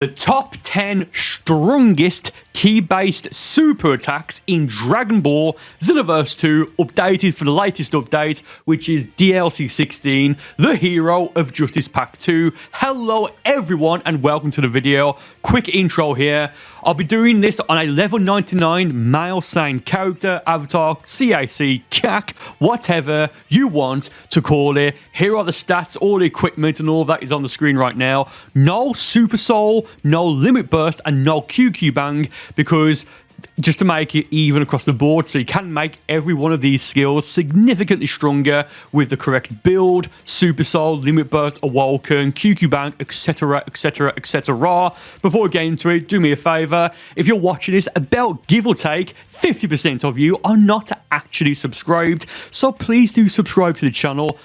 The top 10 strongest key-based super attacks in Dragon Ball Xenoverse 2, updated for the latest update, which is DLC 16, The Hero of Justice Pack 2. Hello everyone and welcome to the video. Quick intro here. I'll be doing this on a level 99 male sane character, avatar, CAC, CAC, whatever you want to call it. Here are the stats, all the equipment and all that is on the screen right now. No Super Soul, no Limit Burst, and no QQ Bang, because just to make it even across the board, so you can make every one of these skills significantly stronger with the correct build: Super Soul, Limit Burst, Awoken, QQ Bang, etc, etc, etc. Before we get into it, do me a favor, if you're watching this, about give or take 50% of you are not actually subscribed, so please do subscribe to the channel.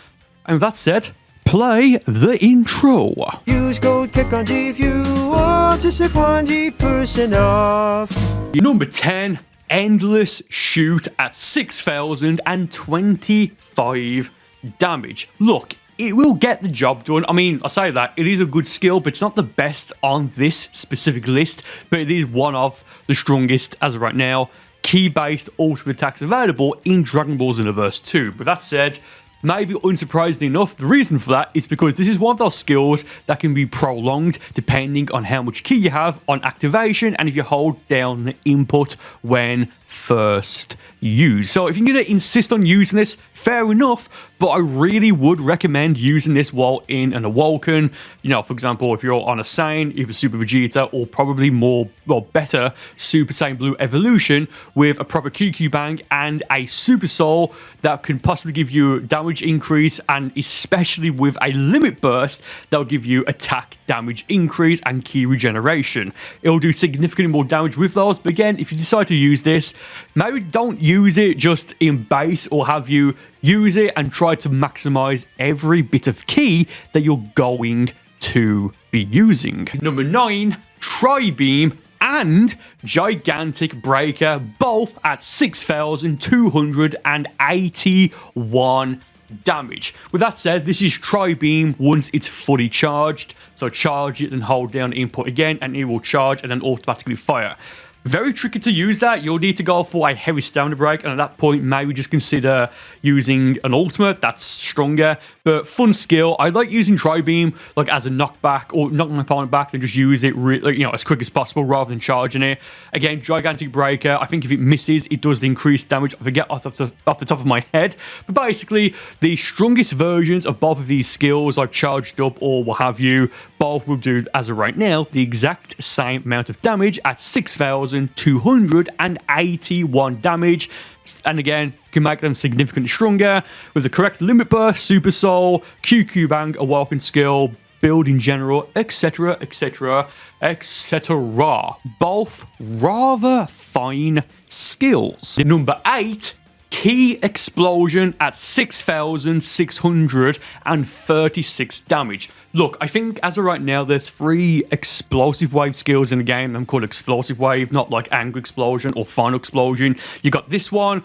And with that said, play the intro. Use code KICKONG if you want to save 1% off. Number 10, Endless Shoot at 6,025 damage. Look, it will get the job done. I mean, I say that, it is a good skill, but it's not the best on this specific list, but it is one of the strongest as of right now. Key-based ultimate attacks available in Dragon Ball Xenoverse 2. But that said, maybe unsurprisingly enough, the reason for that is because this is one of those skills that can be prolonged depending on how much ki you have on activation and if you hold down the input when first used. So if you're going to insist on using this, fair enough, but I really would recommend using this while in an Awoken. You know, for example, if you're on a Saiyan, either Super Vegeta or probably more, well, better Super Saiyan Blue Evolution with a proper QQ Bang and a Super Soul that can possibly give you damage increase, and especially with a Limit Burst that will give you attack damage increase and ki regeneration. It will do significantly more damage with those, but again, if you decide to use this, maybe don't use it just in base, or have you use it and try to maximize every bit of ki that you're going to be using. Number 9, Tri-Beam and Gigantic Breaker, both at 6,281 damage. With that said, this is Tri-Beam once it's fully charged, so charge it and hold down input again and it will charge and then automatically fire. Very tricky to use that. You'll need to go for a heavy stamina break, and at that point maybe just consider using an ultimate that's stronger, but fun skill. I like using Tri-Beam like as a knockback, or knock my opponent back and just use it really, you know, as quick as possible rather than charging it. Again, Gigantic Breaker, I think if it misses, it does the increased damage. I forget off the top of my head, but basically the strongest versions of both of these skills, like charged up or what have you, both will do, as of right now, the exact same amount of damage at 6,281 damage. And again, can make them significantly stronger with the correct Limit Burst, Super Soul, QQ Bang, Awoken skill, build in general, etc, etc, etc. Both rather fine skills. Number 8, Ki Explosion at 6,636 damage. Look, I think as of right now, there's 3 explosive wave skills in the game. I'm called explosive wave, not like Anger Explosion or Final Explosion. You got this one,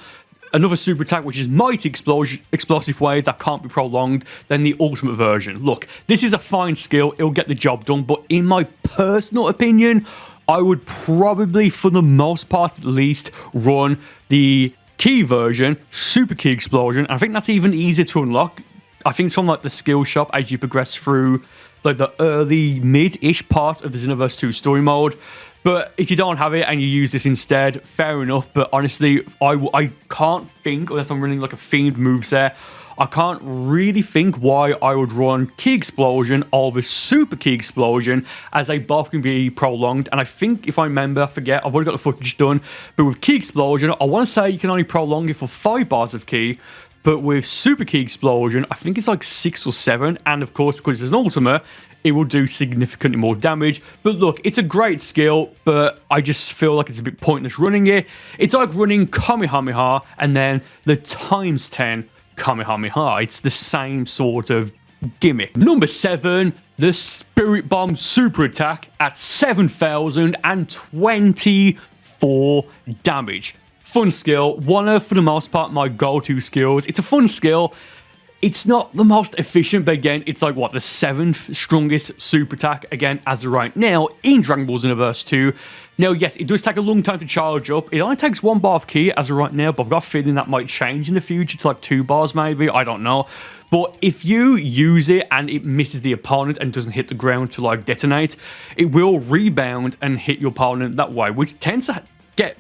another super attack, which is Mighty Explosion, explosive wave that can't be prolonged, then the ultimate version. Look, this is a fine skill. It'll get the job done, but in my personal opinion, I would probably, for the most part at least, run the Ki version, Super Ki Explosion. I think that's even easier to unlock. I think it's from like the skill shop as you progress through like the early mid-ish part of the Xenoverse 2 story mode. But if you don't have it and you use this instead, fair enough. But honestly, I can't think, unless I'm running like a themed moveset, I can't really think why I would run Ki Explosion over Super Ki Explosion, as they both can be prolonged. And I think, if I remember, I forget, I've already got the footage done, but with Ki Explosion, I want to say you can only prolong it for 5 bars of ki, but with Super Ki Explosion, I think it's like 6 or 7, and of course, because it's an ultimate, it will do significantly more damage. But look, it's a great skill, but I just feel like it's a bit pointless running it. It's like running Kamehameha and then the times 10 Kamehameha. It's the same sort of gimmick. Number 7, the Spirit Bomb super attack at 7,024 damage. Fun skill, one of, for the most part, my go-to skills. It's a fun skill. It's not the most efficient, but again, it's like, what, the 7th strongest super attack, again, as of right now, in Dragon Ball Xenoverse 2. Now, yes, it does take a long time to charge up. It only takes 1 bar of ki as of right now, but I've got a feeling that might change in the future to like 2 bars maybe, I don't know. But if you use it and it misses the opponent and doesn't hit the ground to like detonate, it will rebound and hit your opponent that way, which tends to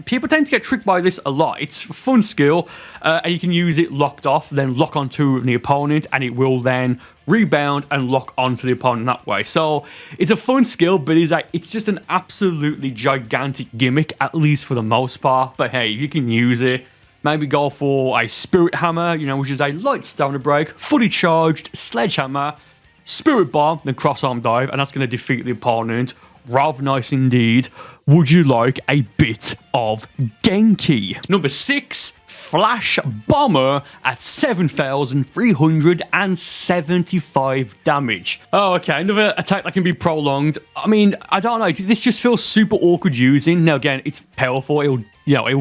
people tend to get tricked by this a lot. It's a fun skill, and you can use it locked off, then lock onto the opponent, and it will then rebound and lock onto the opponent that way. So it's a fun skill, but it's just an absolutely gigantic gimmick, at least for the most part. But hey, if you can use it, maybe go for a Spirit Hammer, which is a light stamina break, fully charged sledgehammer, Spirit Bomb, then cross arm dive, and that's going to defeat the opponent. Rather nice indeed. Would you like a bit of Genki? Number 6, Flash Bomber at 7,375 damage. Oh, okay, another attack that can be prolonged. I mean, I don't know. This just feels super awkward using. Now, again, it's powerful. It will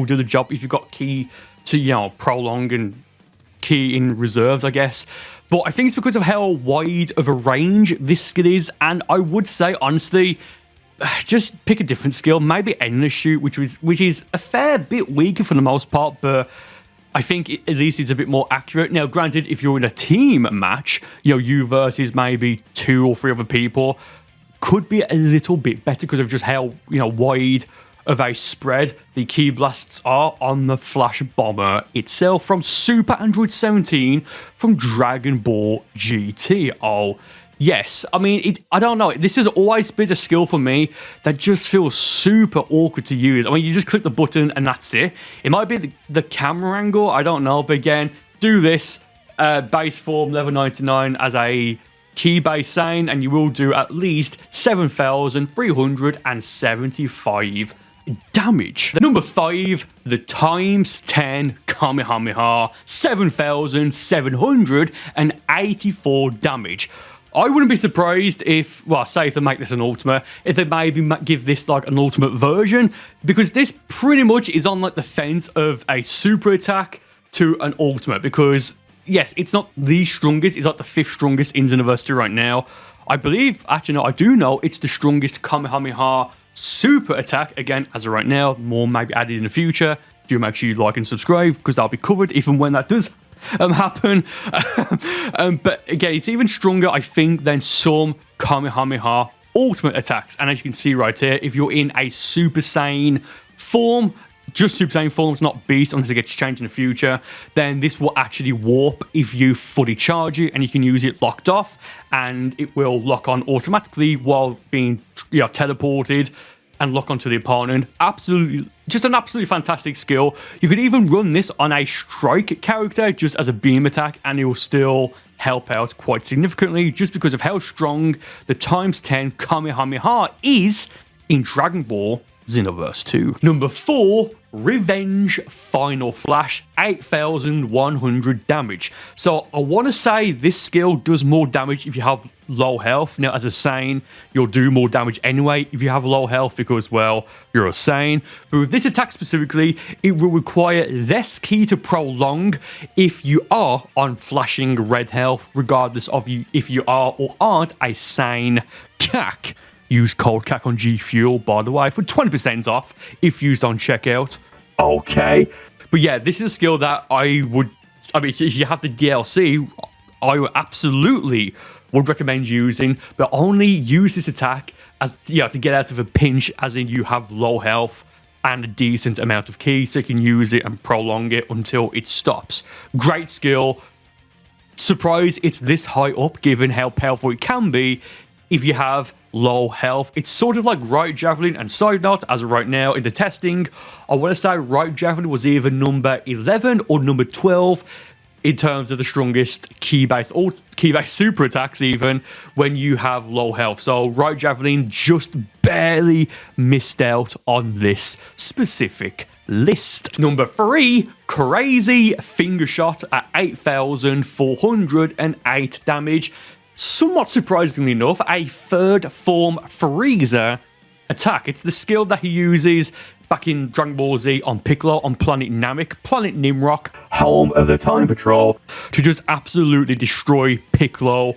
do the job if you've got ki to, prolong and ki in reserves, I guess. But I think it's because of how wide of a range this skill is, and I would say, honestly, just pick a different skill, maybe Endless Shoot, which is a fair bit weaker for the most part, but I think at least it's a bit more accurate. Now, granted, if you're in a team match, you versus maybe 2 or 3 other people, could be a little bit better because of just how, wide of a spread the ki blasts are on the Flash Bomber itself from Super Android 17 from Dragon Ball GT. Oh, yes, I mean, I don't know. This has always been a skill for me that just feels super awkward to use. I mean, you just click the button and that's it. It might be the camera angle, I don't know. But again, do this base form level 99 as a ki base Saiyan, and you will do at least 7,375 damage. Number 5, the times 10 Kamehameha, 7,784 damage. I wouldn't be surprised if, say if they make this an ultimate, if they maybe give this like an ultimate version, because this pretty much is on like the fence of a super attack to an ultimate, because yes, it's not the strongest, it's like the 5th strongest in Xenoverse 2 right now. I believe, actually no, I do know it's the strongest Kamehameha super attack, again, as of right now. More may be added in the future. Do make sure you like and subscribe, because that'll be covered even when that does happen. But again, it's even stronger, I think, than some Kamehameha ultimate attacks. And as you can see right here, if you're in a Super Saiyan form, just Super Saiyan forms, not Beast, unless it gets changed in the future, then this will actually warp if you fully charge it, and you can use it locked off, and it will lock on automatically while being teleported and lock onto the opponent. Absolutely, just an absolutely fantastic skill. You could even run this on a strike character just as a beam attack, and it will still help out quite significantly just because of how strong the times 10 Kamehameha is in Dragon Ball Xenoverse 2. Number 4, Revenge Final Flash, 8,100 damage. So I want to say this skill does more damage if you have low health. Now, as a Saiyan, you'll do more damage anyway if you have low health because, well, you're a Saiyan. But with this attack specifically, it will require less ki to prolong if you are on flashing red health, regardless of if you are or aren't a Saiyan CAC. Use code CAC on G Fuel, by the way, for 20% off if used on checkout. Okay. But yeah, this is a skill that I mean, if you have the DLC, I absolutely would recommend using, but only use this attack as to get out of a pinch, as in you have low health and a decent amount of ki, so you can use it and prolong it until it stops. Great skill. Surprised it's this high up, given how powerful it can be if you have low health. It's sort of like Right Javelin, and side note, as of right now in the testing, I want to say Right Javelin was either number 11 or number 12 in terms of the strongest ki-based or ki-based super attacks, even when you have low health. So Right Javelin just barely missed out on this specific list. Number 3, Crazy Finger Shot at 8,408 damage. Somewhat surprisingly enough, a 3rd form Freezer attack. It's the skill that he uses back in Dragon Ball Z on Piccolo on Planet Namek, Planet Nimrock, home of the Time Patrol, to just absolutely destroy Piccolo.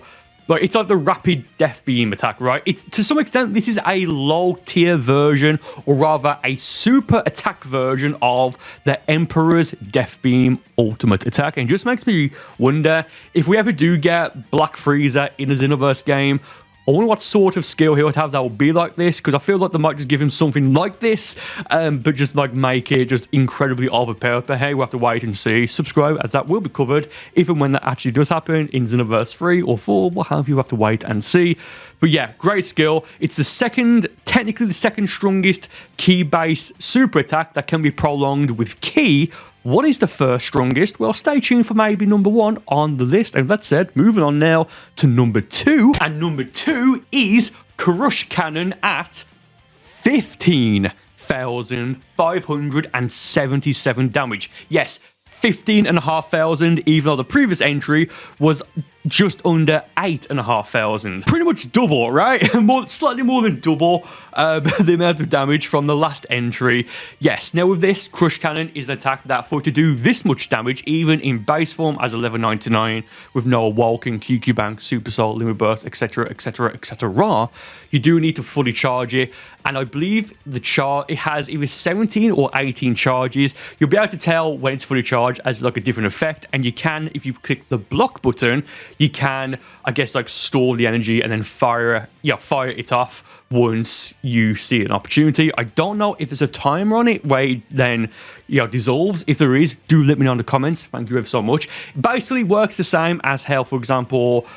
Like, it's like the rapid death beam attack, right? It's, to some extent, this is a low-tier version, or rather a super attack version of the Emperor's Death Beam ultimate attack. And it just makes me wonder, if we ever do get Black Frieza in a Xenoverse game, I wonder what sort of skill he would have that will be like this, because I feel like they might just give him something like this, but just like make it just incredibly overpowered. But hey, we'll have to wait and see. Subscribe, as that will be covered if and when that actually does happen in Xenoverse 3 or 4, what have you, have to wait and see. But yeah, great skill. It's the second, technically the second strongest ki-based super attack that can be prolonged with ki. What is the first strongest? Well, stay tuned for maybe number 1 on the list. And that said, moving on now to number 2. And number 2 is Crush Cannon at 15,577 damage. Yes, 15,500, even though the previous entry was just under 8,500. Pretty much double, right? Slightly more than double the amount of damage from the last entry. Yes, now with this, Crush Cannon is an attack that for it to do this much damage, even in base form as a level 99, with no Awoken, QQ Bank, Super Soul, Limit Burst, etc, etc, etc, you do need to fully charge it. And I believe it has either 17 or 18 charges. You'll be able to tell when it's fully charged as like a different effect. And you can, if you click the block button, you can, I guess, like store the energy and then fire it off once you see an opportunity. I don't know if there's a timer on it where it then dissolves. If there is, do let me know in the comments. Thank you ever so much. It basically works the same as how, for example,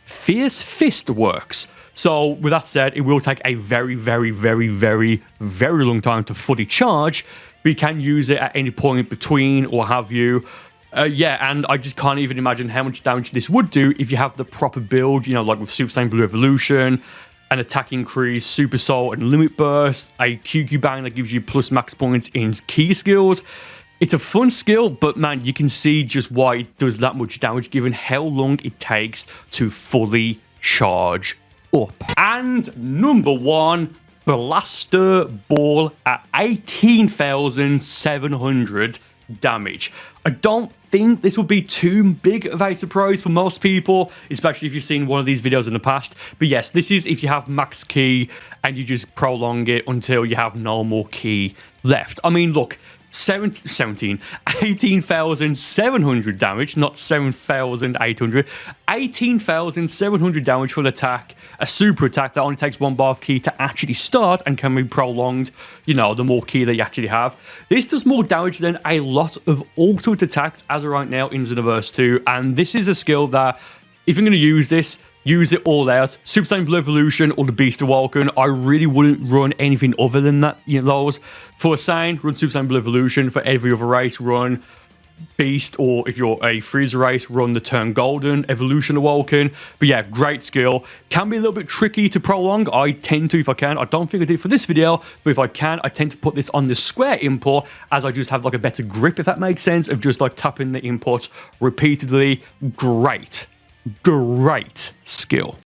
Fierce Fist works. So with that said, it will take a very, very, very, very, very long time to fully charge, but you can use it at any point between or have you. Yeah, and I just can't even imagine how much damage this would do if you have the proper build, like with Super Saiyan Blue Evolution, an attack increase, Super Soul, and Limit Burst, a QQ Bang that gives you plus max points in key skills. It's a fun skill, but man, you can see just why it does that much damage given how long it takes to fully charge up. And number 1, Blaster Ball at 18,700 damage. I don't think this will be too big of a surprise for most people, especially if you've seen one of these videos in the past. But yes, this is if you have max ki and you just prolong it until you have no more ki left. I mean, look, 18,700 damage, not 7,800. 18,700 damage for an attack, a super attack that only takes 1 bar of ki to actually start and can be prolonged, the more ki that you actually have. This does more damage than a lot of ultimate attacks as of right now in Xenoverse 2, and this is a skill that, if you're going to use this, use it all out. Super Saiyan Blue Evolution or the Beast Awoken. I really wouldn't run anything other than that. Those. For a Saiyan, run Super Saiyan Blue Evolution. For every other race, run Beast, or if you're a Frieza race, run the Turn Golden Evolution Awoken. But yeah, great skill. Can be a little bit tricky to prolong. I tend to, if I can. I don't think I did for this video, but if I can, I tend to put this on the square input, as I just have like a better grip, if that makes sense, of just like tapping the input repeatedly. Great skill.